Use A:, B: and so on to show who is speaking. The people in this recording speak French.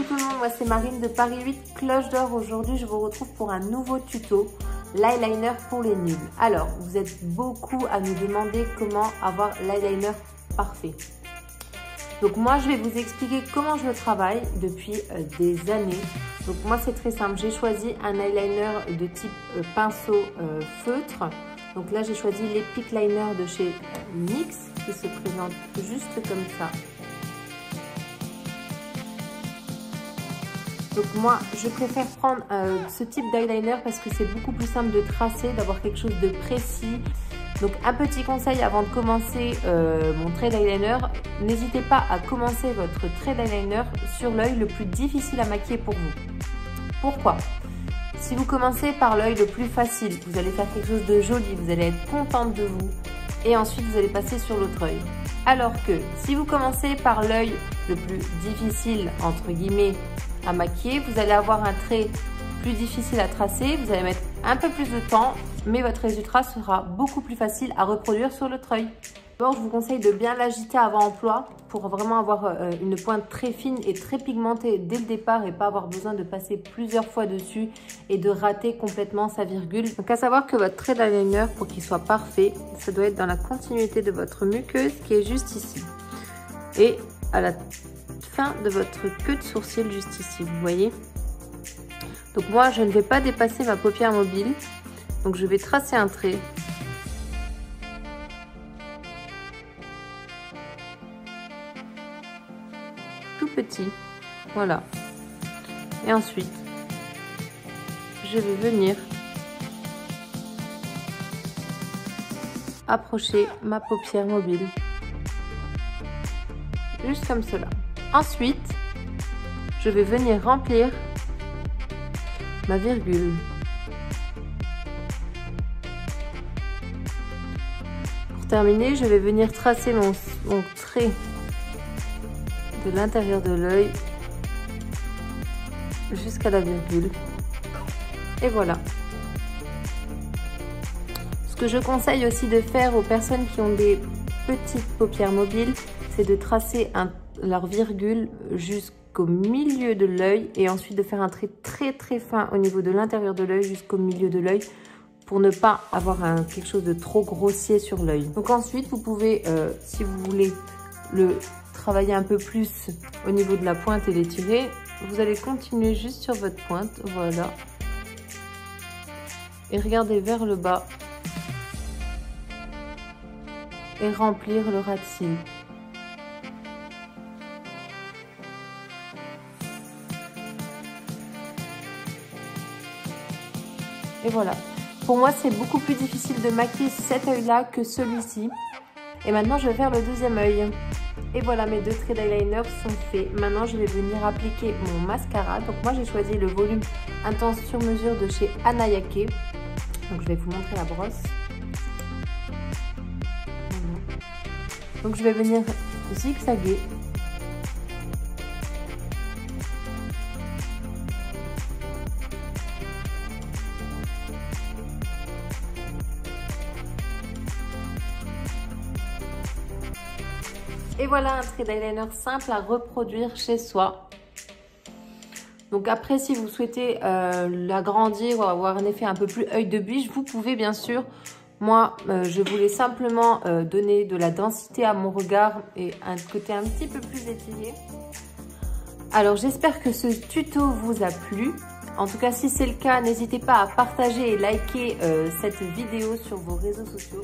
A: tout le monde, moi c'est Marine de Paris 8 Cloche d'Or. Aujourd'hui je vous retrouve pour un nouveau tuto, l'eyeliner pour les nuls. Alors vous êtes beaucoup à nous demander comment avoir l'eyeliner parfait. Donc moi je vais vous expliquer comment je le travaille depuis des années. Donc moi c'est très simple, j'ai choisi un eyeliner de type pinceau feutre. Donc là j'ai choisi l'Epic Liner de chez NYX qui se présente juste comme ça. Donc moi, je préfère prendre ce type d'eyeliner parce que c'est beaucoup plus simple de tracer, d'avoir quelque chose de précis. Donc un petit conseil avant de commencer mon trait d'eyeliner, n'hésitez pas à commencer votre trait d'eyeliner sur l'œil le plus difficile à maquiller pour vous. Pourquoi ? Si vous commencez par l'œil le plus facile, vous allez faire quelque chose de joli, vous allez être contente de vous et ensuite vous allez passer sur l'autre œil. Alors que si vous commencez par l'œil le plus difficile, entre guillemets, à maquiller, vous allez avoir un trait plus difficile à tracer, vous allez mettre un peu plus de temps, mais votre résultat sera beaucoup plus facile à reproduire sur l'autre œil. D'abord, je vous conseille de bien l'agiter avant emploi pour vraiment avoir une pointe très fine et très pigmentée dès le départ et pas avoir besoin de passer plusieurs fois dessus et de rater complètement sa virgule. Donc à savoir que votre trait d'eyeliner, pour qu'il soit parfait, ça doit être dans la continuité de votre muqueuse qui est juste ici. Et à la fin de votre queue de sourcil juste ici, vous voyez. Donc moi je ne vais pas dépasser ma paupière mobile, donc je vais tracer un trait. Tout petit, voilà. Et ensuite je vais venir approcher ma paupière mobile, juste comme cela. Ensuite, je vais venir remplir ma virgule. Pour terminer, je vais venir tracer mon trait de l'intérieur de l'œil jusqu'à la virgule. Et voilà. Ce que je conseille aussi de faire aux personnes qui ont des petites paupières mobiles, c'est de tracer leur virgule jusqu'au milieu de l'œil et ensuite de faire un trait très fin au niveau de l'intérieur de l'œil jusqu'au milieu de l'œil pour ne pas avoir quelque chose de trop grossier sur l'œil. Donc ensuite vous pouvez, si vous voulez le travailler un peu plus au niveau de la pointe et l'étirer, vous allez continuer juste sur votre pointe, voilà, et regarder vers le bas et remplir le ras de cils. Et voilà. Pour moi, c'est beaucoup plus difficile de maquiller cet œil-là que celui-ci. Et maintenant, je vais faire le deuxième œil. Et voilà, mes deux traits d'eyeliner sont faits. Maintenant, je vais venir appliquer mon mascara. Donc moi, j'ai choisi le volume intense sur mesure de chez Anayake. Donc je vais vous montrer la brosse. Voilà. Donc je vais venir zigzaguer. Et voilà un trait d'eyeliner simple à reproduire chez soi. Donc après, si vous souhaitez l'agrandir ou avoir un effet un peu plus œil de biche, vous pouvez bien sûr. Moi, je voulais simplement donner de la densité à mon regard et un côté un petit peu plus étiré. Alors j'espère que ce tuto vous a plu. En tout cas, si c'est le cas, n'hésitez pas à partager et liker cette vidéo sur vos réseaux sociaux.